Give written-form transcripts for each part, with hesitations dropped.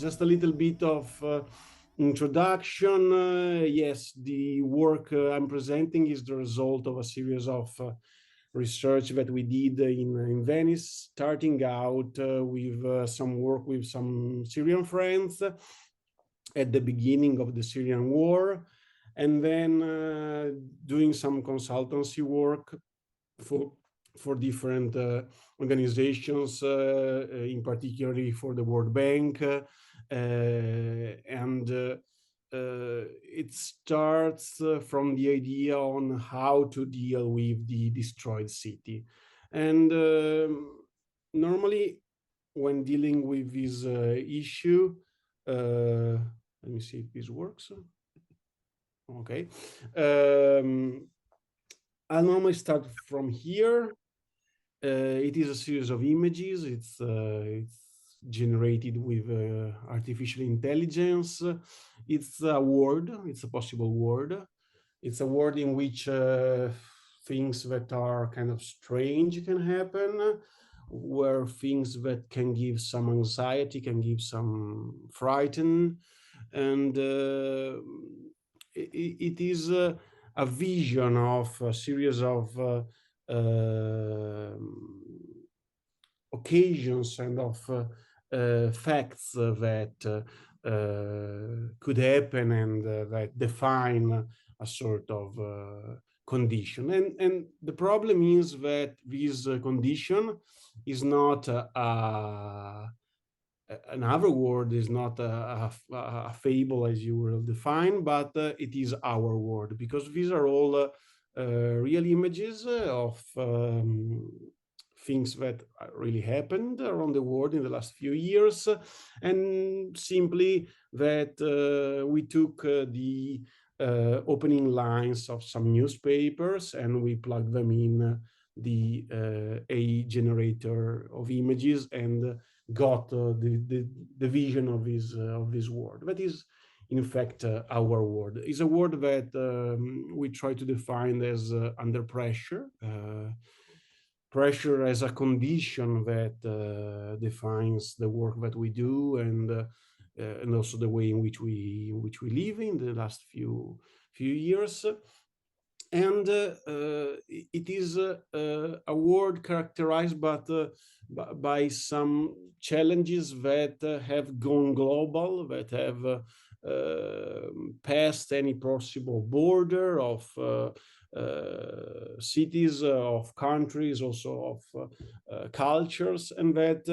just a little bit of introduction. Yes, the work I'm presenting is the result of a series of research that we did in Venice, starting out with some work with some Syrian friends at the beginning of the Syrian war, and then doing some consultancy work for different organizations, in particularly for the World Bank, and it starts from the idea on how to deal with the destroyed city. And normally, when dealing with this issue, let me see if this works. Okay. I'll normally start from here. It is a series of images. It's generated with artificial intelligence. It's a word. It's a possible word. It's a word in which things that are kind of strange can happen, where things that can give some anxiety, can give some frighten, and it is a vision of a series of occasions and of facts that could happen and that define a sort of condition. And the problem is that this condition is not another word, is not a fable as you will define, but it is our word, because these are all real images of things that really happened around the world in the last few years, and simply that we took the opening lines of some newspapers and we plugged them in the AI generator of images and got the vision of this word. That is, in fact, our word. Is a word that we try to define as under pressure. Pressure as a condition that defines the work that we do, and also the way in which we live in the last few years. And it is a word characterized by some challenges that have gone global, that have passed any possible border of cities, of countries, also of cultures, and that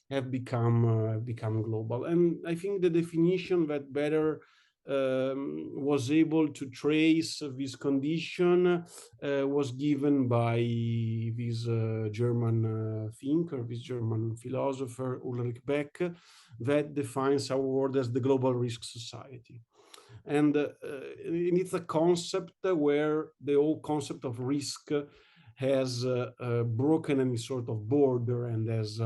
have become global. And I think the definition that better was able to trace this condition was given by this German thinker, this German philosopher, Ulrich Beck, that defines our world as the global risk society. And it's a concept where the whole concept of risk has broken any sort of border and has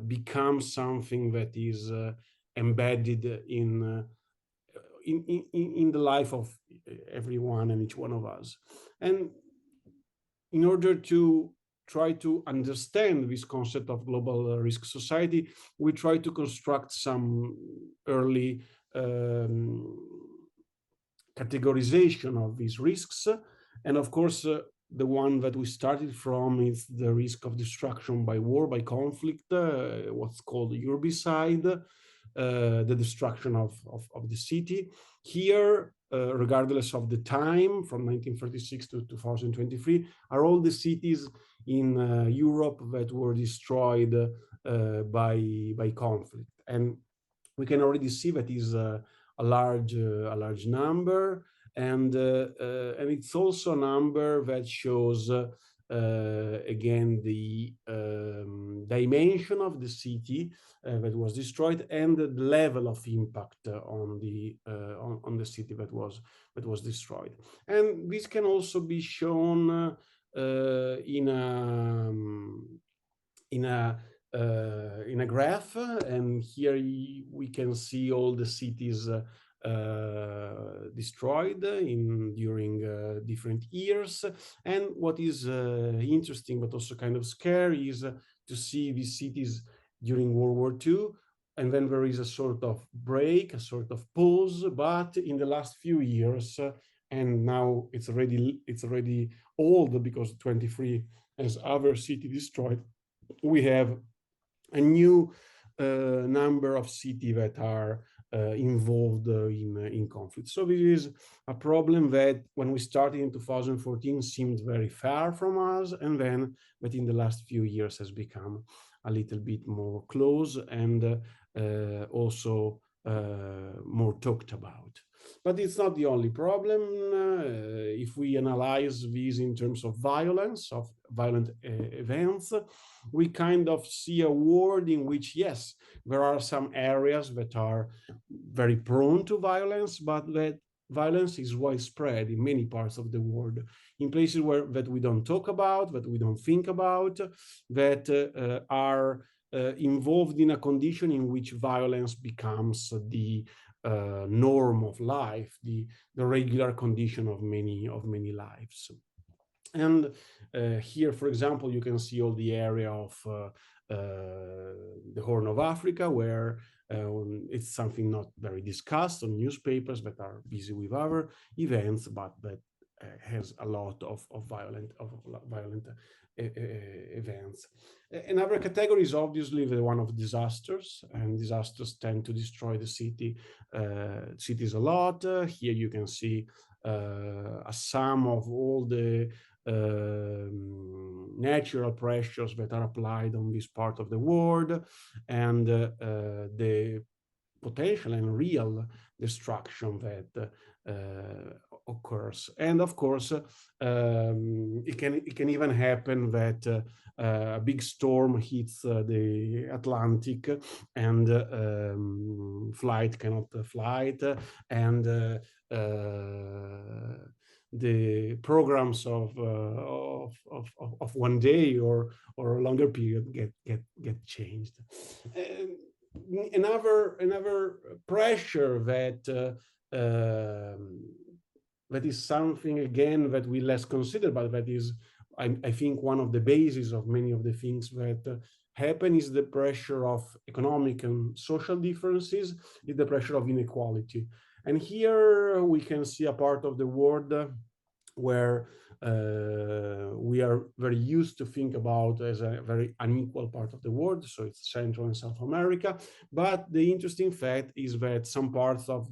become something that is embedded in the life of everyone and each one of us. And in order to try to understand this concept of global risk society, we try to construct some early categorization of these risks. And of course, the one that we started from is the risk of destruction by war, by conflict, what's called urbicide, the destruction of the city. Here, regardless of the time, from 1936 to 2023, are all the cities in Europe that were destroyed by conflict. And we can already see that is a large number, and it's also a number that shows again the dimension of the city that was destroyed and the level of impact on the city that was destroyed. And this can also be shown in a graph, and here we can see all the cities destroyed during different years. And what is interesting but also kind of scary is to see these cities during World War II and then there is a sort of break, a sort of pause. But in the last few years, and now it's already old because 23 has other city destroyed, we have a new number of cities that are involved in conflict. So this is a problem that when we started in 2014 seemed very far from us, and then but in the last few years has become a little bit more close and also more talked about. But it's not the only problem. If we analyze these in terms of violence, of violent events, we kind of see a world in which, yes, there are some areas that are very prone to violence, but that violence is widespread in many parts of the world, in places where that we don't talk about, that we don't think about, that are involved in a condition in which violence becomes the norm of life, the regular condition of many lives. And here, for example, you can see all the area of the Horn of Africa, where it's something not very discussed on newspapers that are busy with other events, but that has a lot of violent events. Another category is obviously the one of disasters, and disasters tend to destroy the cities a lot. Here you can see a sum of all the natural pressures that are applied on this part of the world, and the potential and real destruction that occurs. And of course, it can even happen that a big storm hits the Atlantic, and flight cannot flight, and the programs of one day or a longer period get changed. Another pressure that is something again that we less consider, but that is, I think, one of the bases of many of the things that happen, is the pressure of economic and social differences, is the pressure of inequality. And here we can see a part of the world where we are very used to think about as a very unequal part of the world, so it's Central and South America. But the interesting fact is that some parts of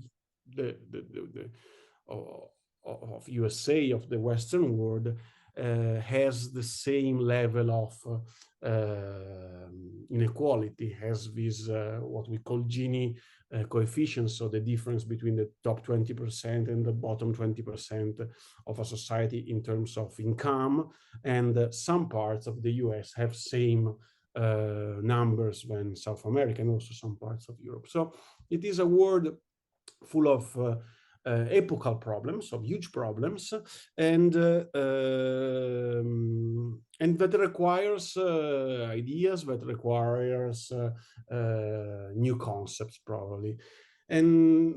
of USA, of the Western world, has the same level of inequality, has this what we call Gini coefficient, so the difference between the top 20% and the bottom 20% of a society in terms of income. And some parts of the US have same numbers when South America, and also some parts of Europe. So it is a world full of epochal problems, of huge problems, and that requires ideas, that requires new concepts, probably. And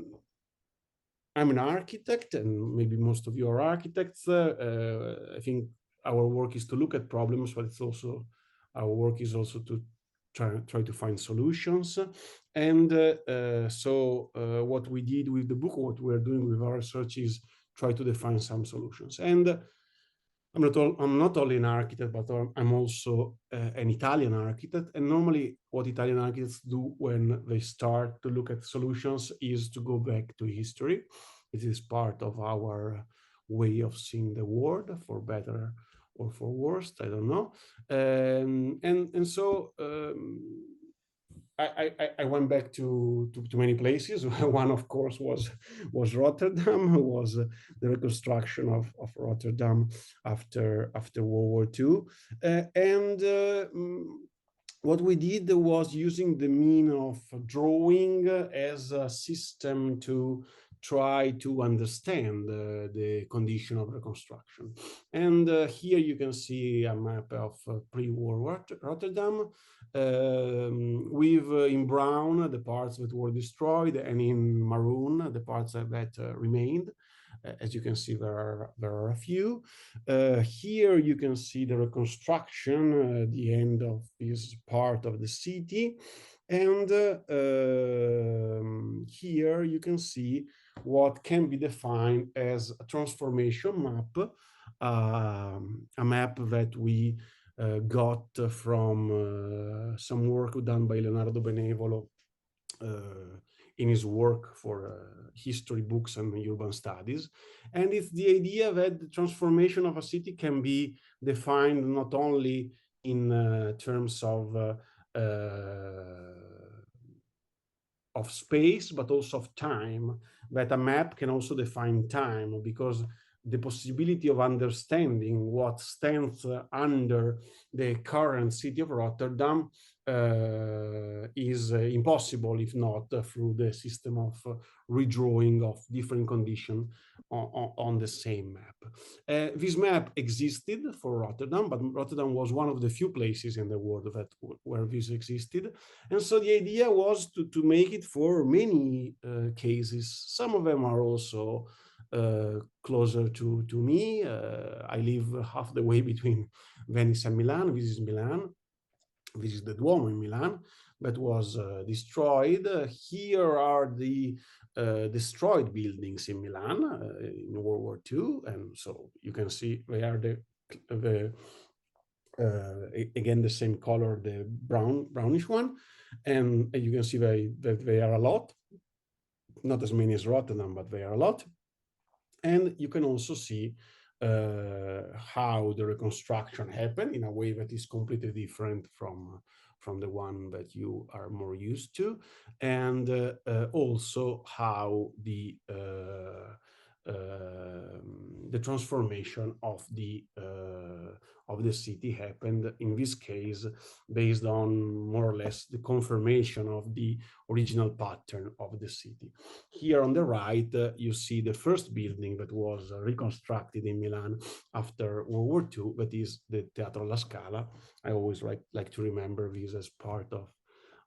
I'm an architect, and maybe most of you are architects. I think our work is to look at problems, but it's also, our work is also to try to find solutions. And so what we did with the book, what we're doing with our research, is try to define some solutions. And I'm not only an architect, but I'm also an Italian architect. And normally what Italian architects do when they start to look at solutions is to go back to history. It is part of our way of seeing the world, for better or for worse, I don't know. And so I went back to many places. One, of course, was Rotterdam, was the reconstruction of Rotterdam after World War II. What we did was using the mean of drawing as a system to try to understand the condition of reconstruction. And here you can see a map of pre-war Rotterdam, with in brown the parts that were destroyed, and in maroon the parts that remained. As you can see, there are a few. Here you can see the reconstruction, the end of this part of the city. And here you can see what can be defined as a transformation map, a map that we got from some work done by Leonardo Benevolo in his work for history books and urban studies. And it's the idea that the transformation of a city can be defined not only in terms of space, but also of time, that a map can also define time, because the possibility of understanding what stands under the current city of Rotterdam is impossible if not through the system of redrawing of different conditions on the same map. This map existed for Rotterdam, but Rotterdam was one of the few places in the world that where this existed. And so the idea was to make it for many cases. Some of them are also closer to me. I live half the way between Venice and Milan. This is Milan. This is the Duomo in Milan that was destroyed. Here are the destroyed buildings in Milan in World War II. And so you can see they are the again, the same color, the brownish one. And you can see that they are a lot, not as many as Rotterdam, but they are a lot. And you can also see how the reconstruction happened in a way that is completely different from the one that you are more used to, and also how the transformation of the city happened, in this case based on more or less the confirmation of the original pattern of the city. Here on the right, you see the first building that was reconstructed in Milan after World War II, that is the Teatro alla Scala. I always like to remember this as part of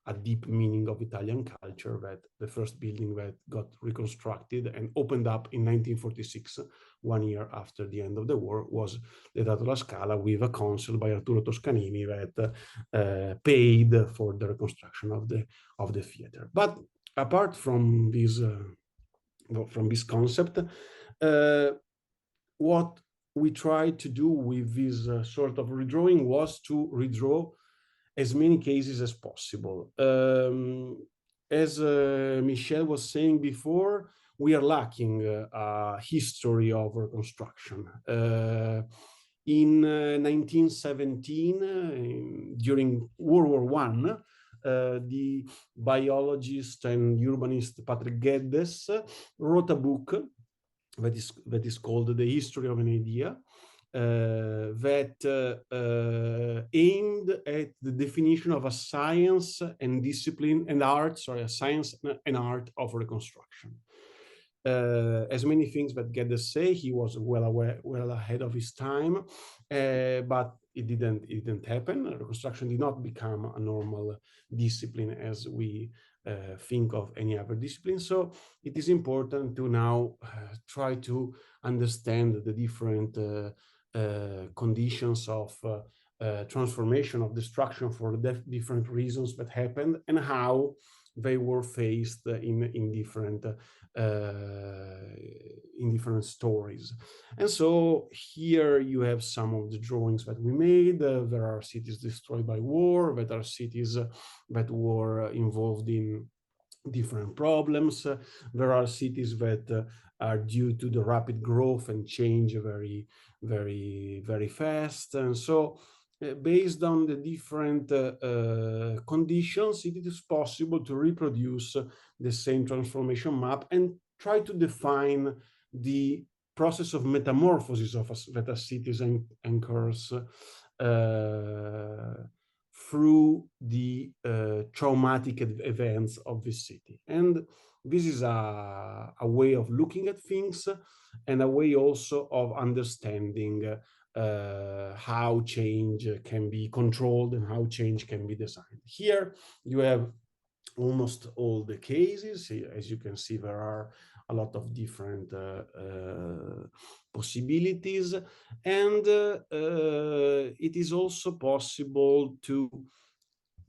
a deep meaning of Italian culture, that the first building that got reconstructed and opened up in 1946, 1 year after the end of the war, was the Teatro alla Scala, with a council by Arturo Toscanini that paid for the reconstruction of the theater. But apart from this concept, what we tried to do with this sort of redrawing was to redraw as many cases as possible. As Michel was saying before, we are lacking a history of reconstruction. In 1917, during World War I, the biologist and urbanist Patrick Geddes wrote a book that is called The History of an Idea, that aimed at the definition of a science and discipline and art, sorry, a science and art of reconstruction. As many things that Geddes say, he was well ahead of his time, but it didn't happen. Reconstruction did not become a normal discipline as we think of any other discipline. So it is important to now try to understand the different conditions of transformation, of destruction for the different reasons that happened, and how they were faced in different stories. And so here you have some of the drawings that we made. There are cities destroyed by war, there are cities that were involved in different problems. There are cities that are due to the rapid growth and change very, very, very fast. And so based on the different conditions, it is possible to reproduce the same transformation map and try to define the process of metamorphosis that a city incurs through the traumatic events of this city. And this is a way of looking at things, and a way also of understanding how change can be controlled and how change can be designed. Here you have almost all the cases. As you can see, there are a lot of different possibilities, and it is also possible to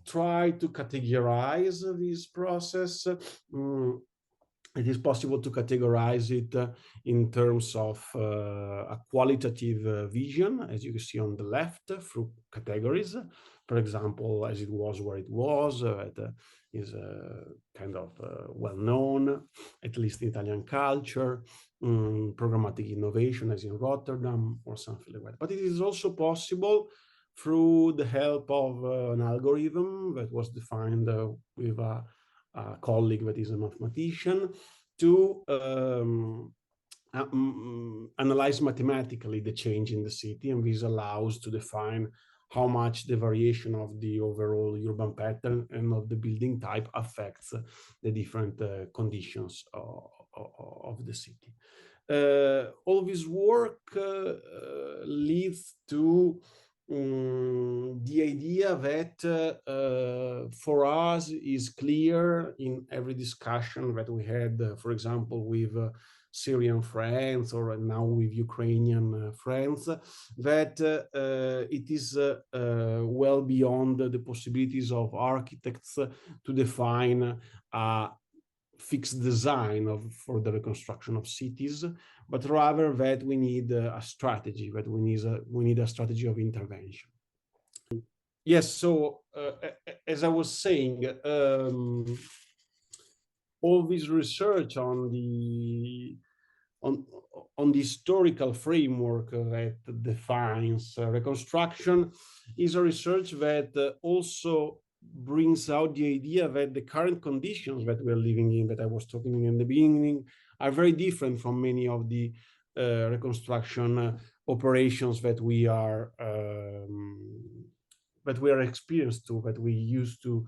try to categorize this process. It is possible to categorize it in terms of a qualitative vision, as you can see on the left, through categories. For example, as it was where it was, is kind of well known, at least in Italian culture, programmatic innovation, as in Rotterdam, or something like that. But it is also possible through the help of an algorithm that was defined with a colleague that is a mathematician, to analyze mathematically the change in the city, and this allows to define how much the variation of the overall urban pattern and of the building type affects the different conditions of the city. All this work leads to the idea that for us is clear in every discussion that we had, for example, with Syrian friends or now with Ukrainian friends, that it is well beyond the possibilities of architects to define a fixed design for the reconstruction of cities, but rather that we need a strategy, that we need a strategy of intervention. Yes, so as I was saying, all this research on the historical framework that defines reconstruction is a research that also brings out the idea that the current conditions that we're living in, that I was talking in the beginning, are very different from many of the reconstruction operations that we are experienced to, that we used to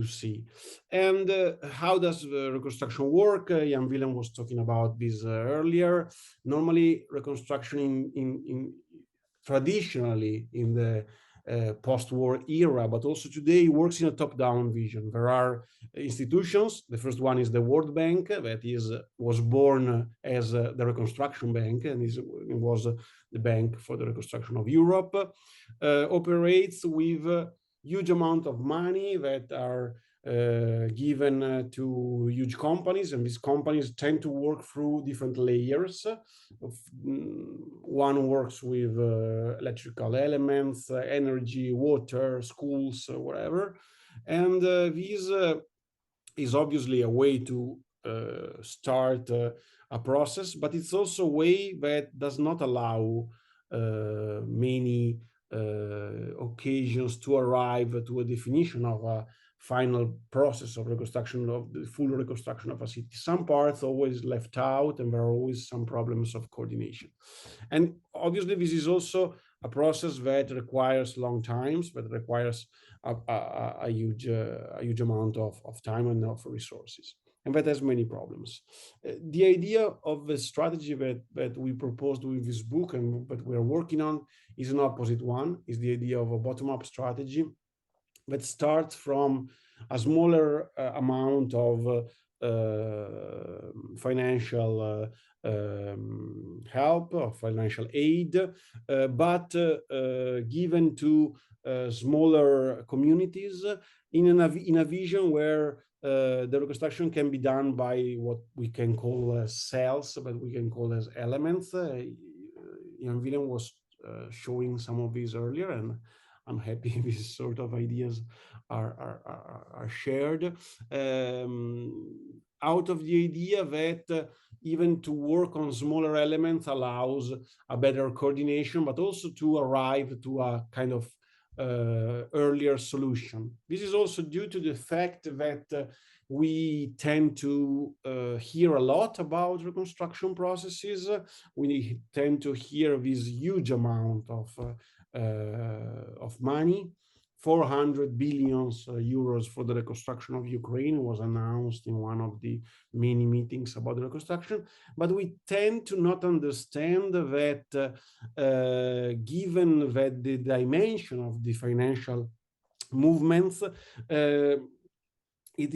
see. And how does the reconstruction work? Jan Willem was talking about this earlier. Normally, reconstruction in traditionally in the post-war era, but also today, works in a top-down vision. There are institutions. The first one is the World Bank, that was born as the Reconstruction Bank, and it was the bank for the reconstruction of Europe. Operates with a huge amount of money that are given to huge companies, and these companies tend to work through different layers. One works with electrical elements, energy, water, schools, whatever. And this is obviously a way to start a process, but it's also a way that does not allow many occasions to arrive to a definition of a final process of reconstruction, of the full reconstruction of a city. Some parts always left out, and there are always some problems of coordination. And obviously, this is also a process that requires long times, that requires a huge amount of time and of resources, and that has many problems. The idea of the strategy that we proposed with this book and that we are working on is an opposite one, is the idea of a bottom-up strategy that starts from a smaller amount of financial help or financial aid, but given to smaller communities in a vision where the reconstruction can be done by what we can call cells, but we can call as elements. Jan Willem was showing some of these earlier, and I'm happy these sort of ideas are shared. Out of the idea that even to work on smaller elements allows a better coordination, but also to arrive to a kind of earlier solution. This is also due to the fact that we tend to hear a lot about reconstruction processes. We tend to hear this huge amount of money. 400 billion euros for the reconstruction of Ukraine was announced in one of the many meetings about the reconstruction. But we tend to not understand that given that the dimension of the financial movements, it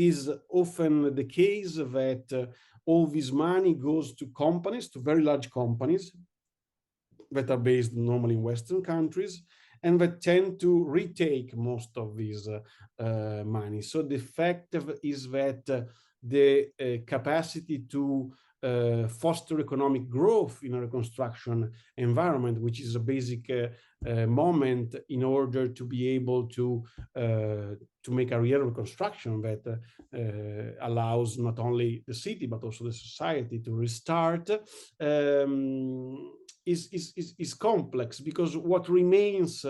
is often the case that all this money goes to companies, to very large companies that are based normally in Western countries, and that tend to retake most of this money. So the fact is that the capacity to foster economic growth in a reconstruction environment, which is a basic moment in order to be able to make a real reconstruction that allows not only the city but also the society to restart, is complex, because what remains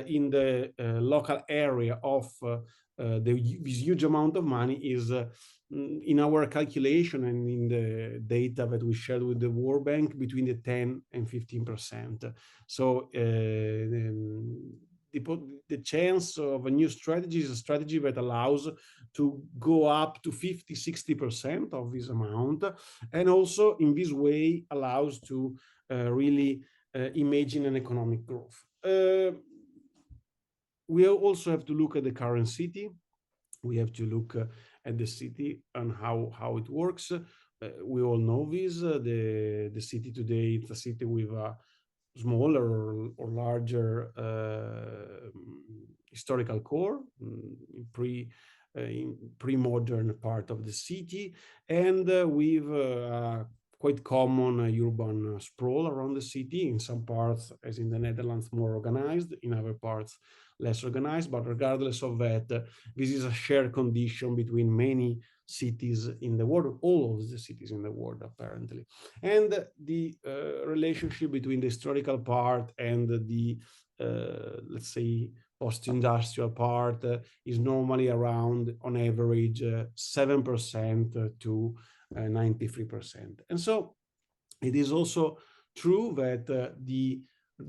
in the local area of this huge amount of money is in our calculation and in the data that we shared with the World Bank, between the 10 and 15%. So the chance of a new strategy is a strategy that allows to go up to 50-60% of this amount, and also in this way allows to really imagine an economic growth. We also have to look at the current city. We have to look at the city and how it works. We all know this. The city today, it's a city with a smaller or larger historical core, in pre-modern part of the city, and with quite common urban sprawl around the city. In some parts, as in the Netherlands, more organized, in other parts less organized. But regardless of that, this is a shared condition between many cities in the world, all of the cities in the world apparently. And the relationship between the historical part and the let's say post-industrial part is normally around, on average, 7% to 93%. And so it is also true that the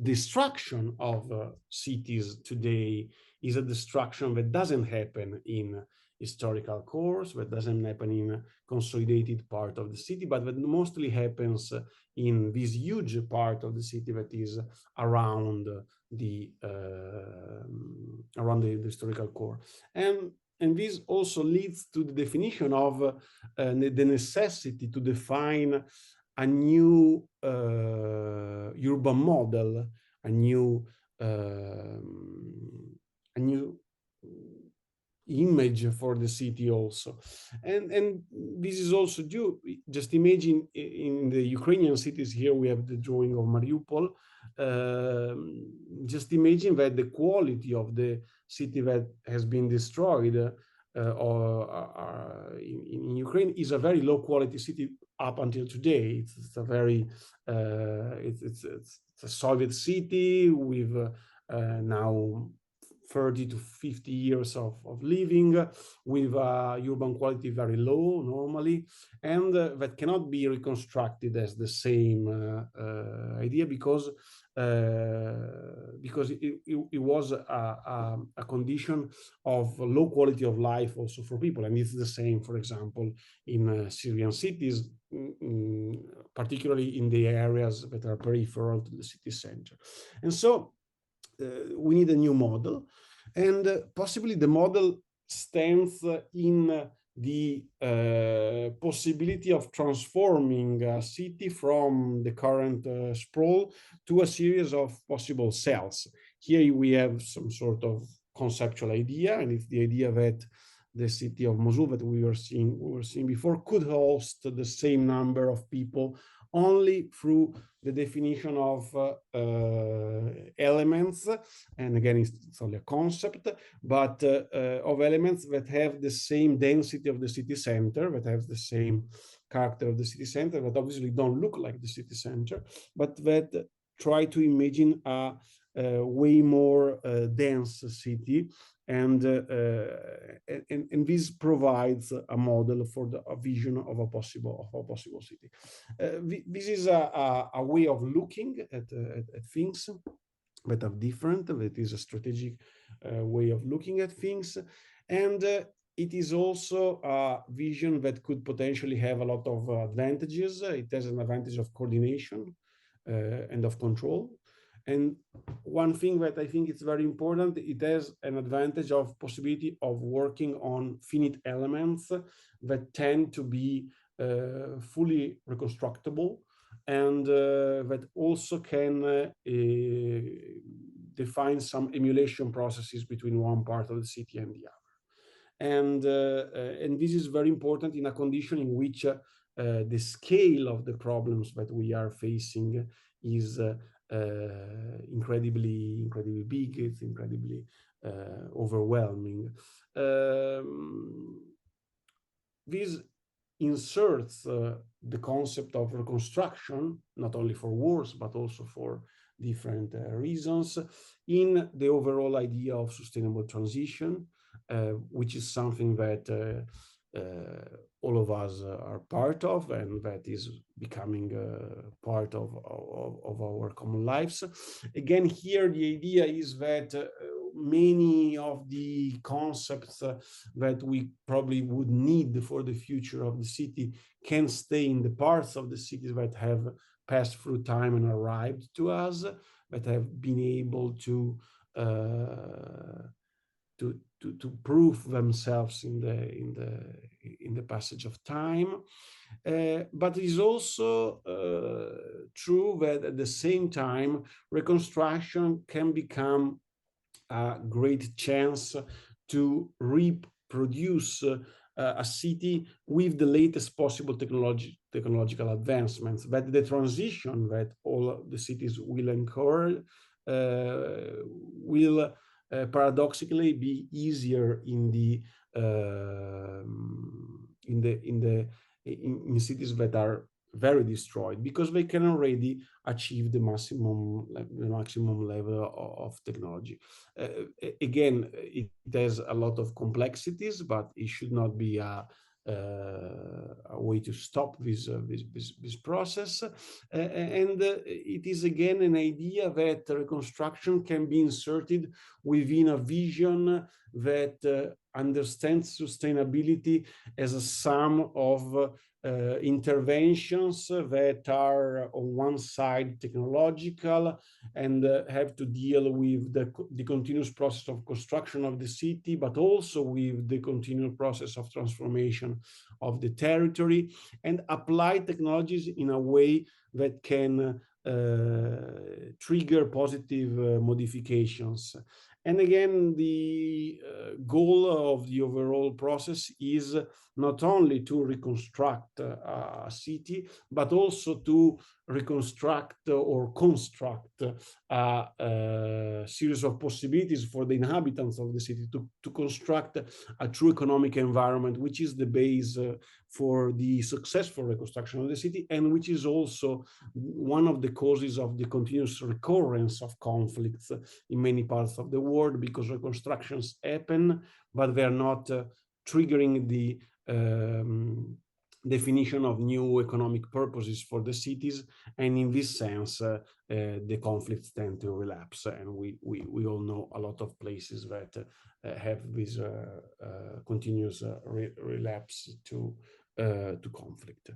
destruction of cities today is a destruction that doesn't happen in historical cores, that doesn't happen in a consolidated part of the city, but that mostly happens in this huge part of the city that is around the historical core. And this also leads to the definition of the necessity to define a new urban model, a new image for the city also. And this is also due, just imagine in the Ukrainian cities, here we have the drawing of Mariupol. Just imagine that the quality of the city that has been destroyed in Ukraine is a very low quality city up until today. It's a very it's a Soviet city with now 30 to 50 years of living, with urban quality very low normally, and that cannot be reconstructed as the same idea, because it was a condition of low quality of life also for people. And it's the same, for example, in Syrian cities, particularly in the areas that are peripheral to the city center. And so we need a new model, and possibly the model stands in the possibility of transforming a city from the current sprawl to a series of possible cells. Here we have some sort of conceptual idea, and it's the idea that the city of Mosul that we were seeing before could host the same number of people only through the definition of elements, and again it's only a concept, but of elements that have the same density of the city center, that have the same character of the city center, that obviously don't look like the city center, but that try to imagine a way more dense city. And this provides a model for a vision of a possible city. This is a way of looking at things that are different. That is a strategic way of looking at things, and it is also a vision that could potentially have a lot of advantages. It has an advantage of coordination and of control. And one thing that I think is very important, it has an advantage of possibility of working on finite elements that tend to be fully reconstructible, and that also can define some emulation processes between one part of the city and the other. And this is very important in a condition in which the scale of the problems that we are facing is incredibly big. It's incredibly overwhelming. This inserts the concept of reconstruction, not only for wars, but also for different reasons, in the overall idea of sustainable transition, which is something that all of us are part of, and that is becoming part of our common lives. Again, here the idea is that many of the concepts that we probably would need for the future of the city can stay in the parts of the cities that have passed through time and arrived to us, that have been able to prove themselves in the passage of time. But it is also true that at the same time, reconstruction can become a great chance to reproduce a city with the latest possible technological advancements. But the transition that all the cities will incur will paradoxically be easier in cities that are very destroyed, because they can already achieve the maximum level of technology. Again, it has a lot of complexities, but it should not be a way to stop this process. And it is again an idea that reconstruction can be inserted within a vision that understands sustainability as a sum of interventions that are on one side technological and have to deal with the continuous process of construction of the city, but also with the continual process of transformation of the territory, and apply technologies in a way that can trigger positive modifications. And again, the goal of the overall process is not only to reconstruct a city, but also to reconstruct or construct a series of possibilities for the inhabitants of the city, to construct a true economic environment, which is the base for the successful reconstruction of the city, and which is also one of the causes of the continuous recurrence of conflicts in many parts of the world, because reconstructions happen, but they're not triggering the definition of new economic purposes for the cities, and in this sense the conflicts tend to relapse, and we all know a lot of places that have this continuous relapse to conflict.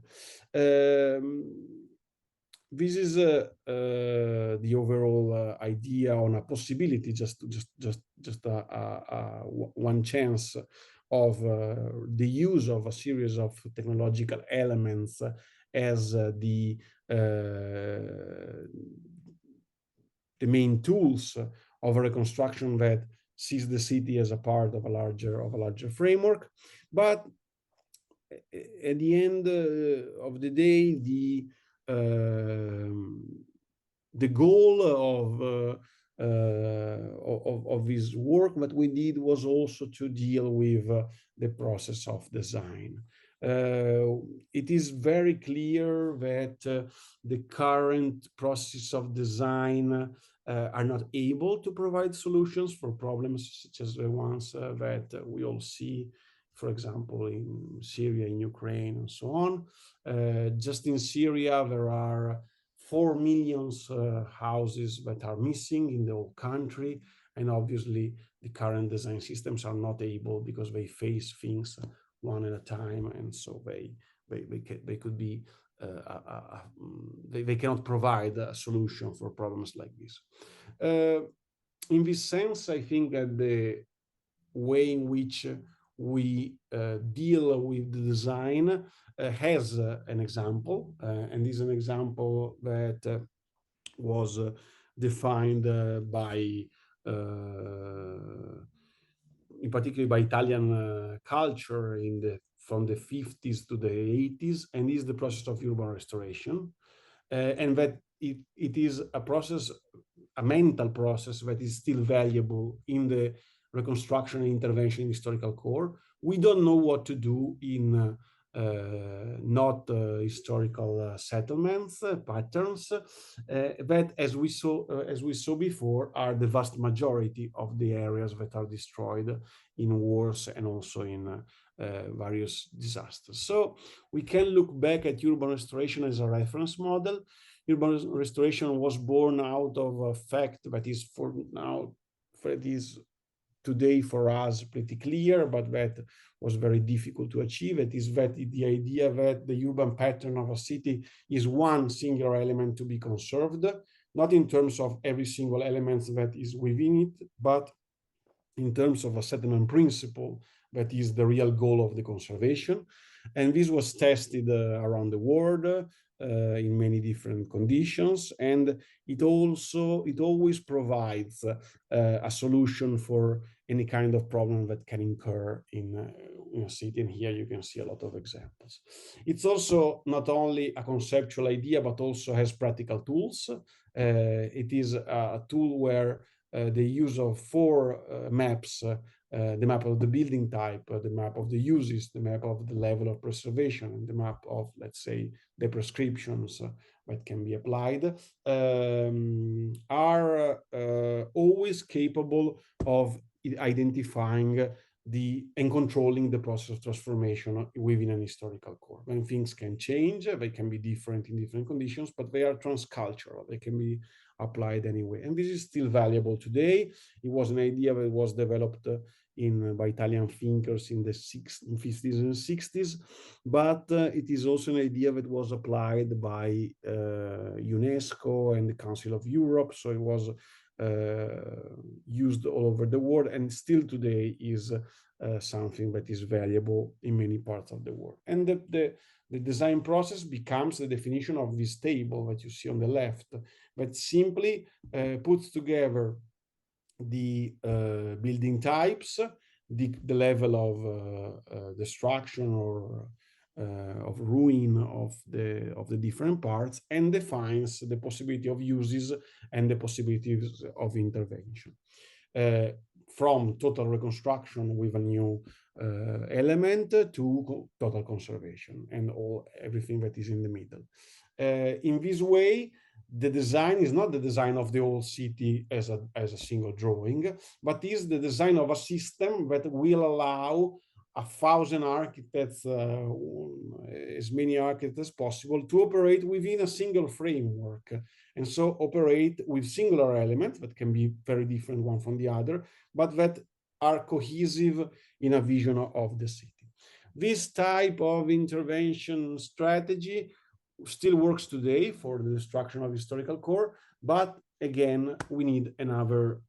This is the overall idea on a possibility, just one chance of the use of a series of technological elements as the main tools of a reconstruction that sees the city as a part of a larger framework. But at the end of the day, the goal of this work that we did was also to deal with the process of design. It is very clear that the current process of design are not able to provide solutions for problems such as the ones that we all see, for example, in Syria, in Ukraine, and so on. Just in Syria, there are 4 million houses that are missing in the whole country, and obviously the current design systems are not able, because they face things one at a time, and so they could be they cannot provide a solution for problems like this. In this sense, I think that the way in which we deal with the design has an example, and is an example that was defined in particular by Italian culture from the 50s to the 80s, and is the process of urban restoration, and that it is a process, a mental process that is still valuable in the reconstruction and intervention in historical core. We don't know what to do in not historical settlements patterns that, as we saw before, are the vast majority of the areas that are destroyed in wars and also in various disasters. So we can look back at urban restoration as a reference model. Urban restoration was born out of a fact that is today for us pretty clear, but that was very difficult to achieve. It is that the idea that the urban pattern of a city is one singular element to be conserved, not in terms of every single element that is within it, but in terms of a settlement principle that is the real goal of the conservation. And this was tested around the world in many different conditions, and it always provides a solution for any kind of problem that can occur in a city. And here you can see a lot of examples. It's also not only a conceptual idea, but also has practical tools. It is a tool where the use of four maps, the map of the building type, the map of the uses, the map of the level of preservation, and the map of, let's say, the prescriptions that can be applied, are always capable of identifying and controlling the process of transformation within an historical core. When things can change, they can be different in different conditions, but they are transcultural. They can be applied anyway. And this is still valuable today. It was an idea that was developed by Italian thinkers in the 50s and 60s, but it is also an idea that was applied by UNESCO and the Council of Europe. So it was used all over the world, and still today is something that is valuable in many parts of the world. And the design process becomes the definition of this table that you see on the left, that simply puts together the building types, the level of destruction or of ruin of the different parts, and defines the possibility of uses and the possibilities of intervention. From total reconstruction with a new element to total conservation and everything that is in the middle. In this way, the design is not the design of the whole city as a single drawing, but is the design of a system that will allow 1,000 architects, as many architects as possible, to operate within a single framework, and so operate with singular elements that can be very different one from the other, but that are cohesive in a vision of the city. This type of intervention strategy still works today for the destruction of historical core, but again, we need another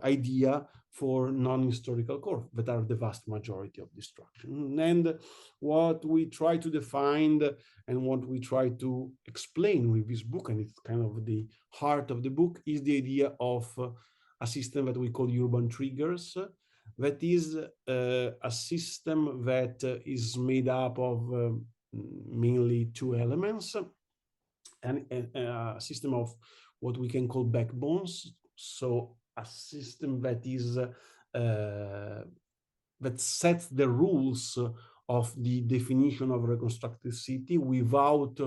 idea for non-historical core that are the vast majority of destruction. And what we try to define and what we try to explain with this book, and it's kind of the heart of the book, is the idea of a system that we call urban triggers. That is a system that is made up of mainly two elements, and a system of what we can call backbones. So a system that is that sets the rules of the definition of reconstructed city without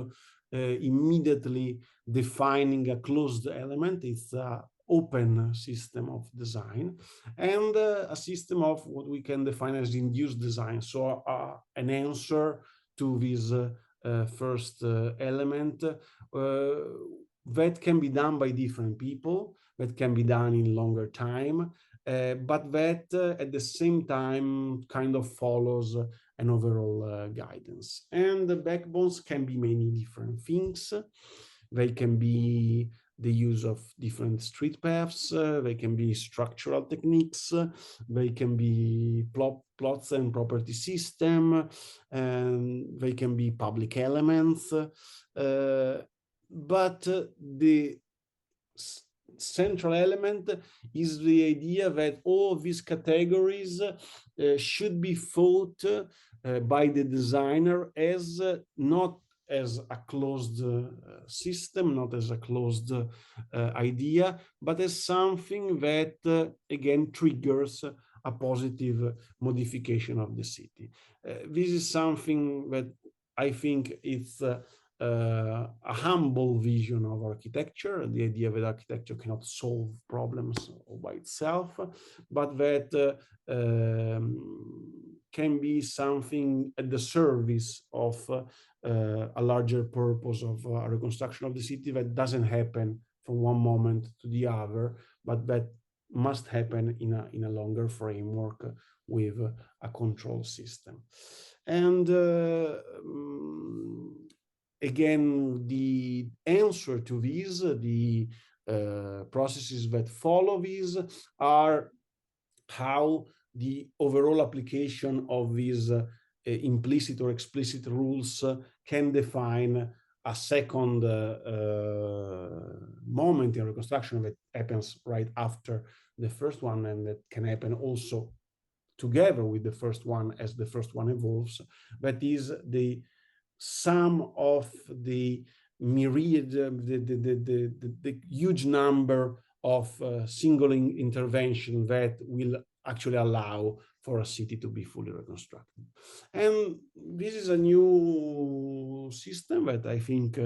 immediately defining a closed element. It's an open system of design, and a system of what we can define as induced design. So an answer to this first element that can be done by different people, that can be done in longer time, but that at the same time kind of follows an overall guidance. And the backbones can be many different things. They can be the use of different street paths, they can be structural techniques, they can be plots and property system, and they can be public elements. But the central element is the idea that all of these categories should be thought by the designer as not as a closed system, not as a closed idea, but as something that again triggers a positive modification of the city. This is something that I think it's a humble vision of architecture, the idea that architecture cannot solve problems all by itself, but that can be something at the service of a larger purpose of a reconstruction of the city that doesn't happen from one moment to the other, but that must happen in a longer framework with a control system. And again, the answer to these, the processes that follow these, are how the overall application of these implicit or explicit rules can define a second moment in reconstruction that happens right after the first one, and that can happen also together with the first one as the first one evolves. That is the sum of the myriad, the huge number of single intervention that will actually allow for a city to be fully reconstructed. And this is a new system that I think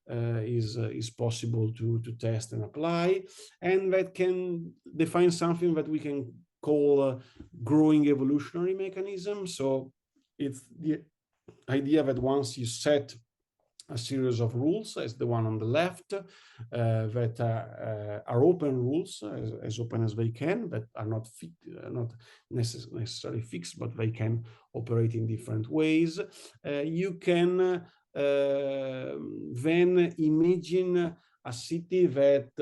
is possible to test and apply, and that can define something that we can call growing evolutionary mechanism. So it's the idea that once you set a series of rules, as the one on the left, that are open rules, as open as they can, that are not necessarily fixed, but they can operate in different ways. You can then imagine a city that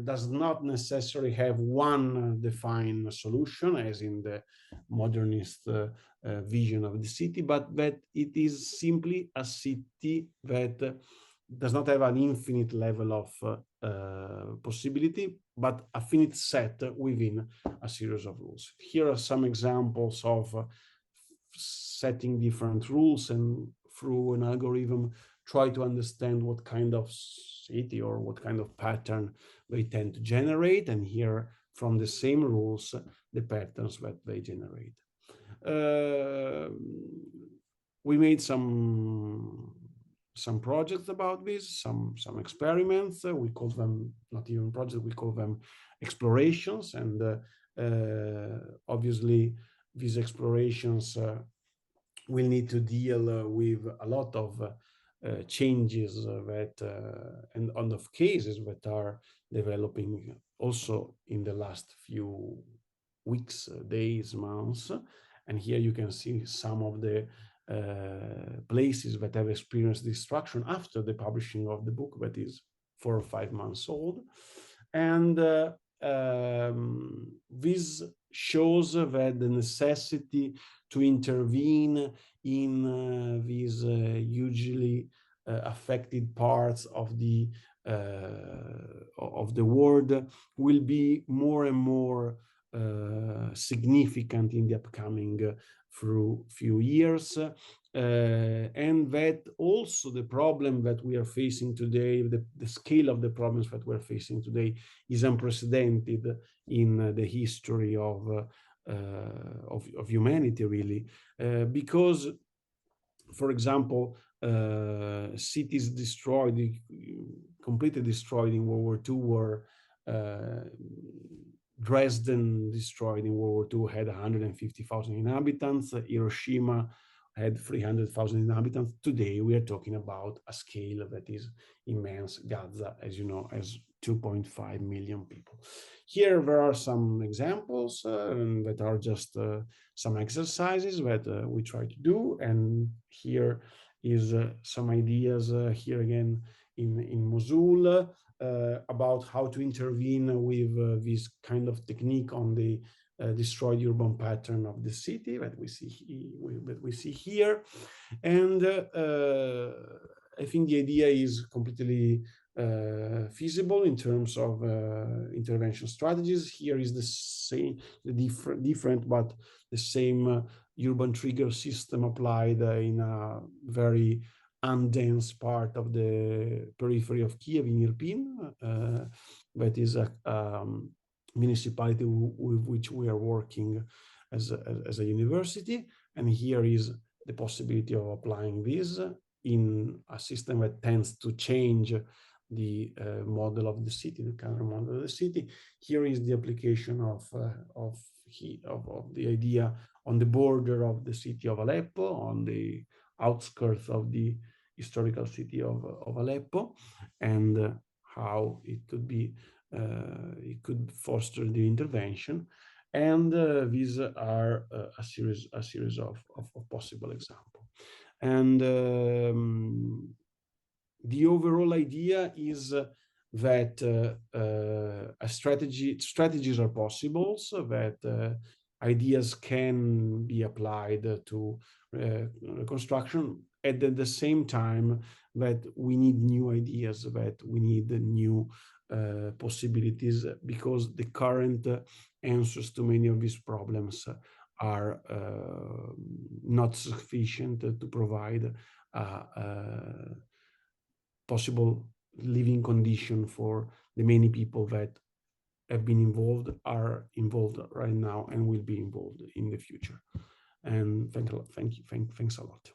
does not necessarily have one defined solution, as in the modernist vision of the city, but that it is simply a city that does not have an infinite level of possibility, but a finite set within a series of rules. Here are some examples of setting different rules, and through an algorithm try to understand what kind of city or what kind of pattern they tend to generate, and here from the same rules the patterns that they generate. We made some projects about this, some experiments. We call them not even projects, we call them explorations, and obviously these explorations will need to deal with a lot of changes that and of cases that are developing also in the last few weeks, days, months. And here you can see some of the places that have experienced destruction after the publishing of the book, that is 4 or 5 months old. And this shows that the necessity to intervene in these hugely affected parts of the world will be more and more significant in the upcoming few years, and that also the problem that we are facing today, the scale of the problems that we're facing today, is unprecedented in the history of humanity, really, because, for example, cities destroyed, completely destroyed in World War II were Dresden, destroyed in World War II, had 150,000 inhabitants. Hiroshima had 300,000 inhabitants. Today, we are talking about a scale that is immense. Gaza, as you know, has 2.5 million people. Here, there are some examples that are just some exercises that we try to do. And here is some ideas here again in Mosul, about how to intervene with this kind of technique on the destroyed urban pattern of the city that we see here. And I think the idea is completely feasible in terms of intervention strategies. Here is the same, the different, but the same urban trigger system applied in a very undense part of the periphery of Kiev in Irpin. That is a municipality with which we are working as a university. And here is the possibility of applying this in a system that tends to change the model of the city, the current model of the city. Here is the application of the idea on the border of the city of Aleppo, on the outskirts of the historical city of Aleppo, and how it could be, it could foster the intervention. And these are a series of possible examples. And the overall idea is that strategies are possible, so that ideas can be applied to reconstruction, and at the same time that we need new ideas, that we need new possibilities, because the current answers to many of these problems are not sufficient to provide possible living condition for the many people that have been involved, are involved right now, and will be involved in the future. And thanks a lot.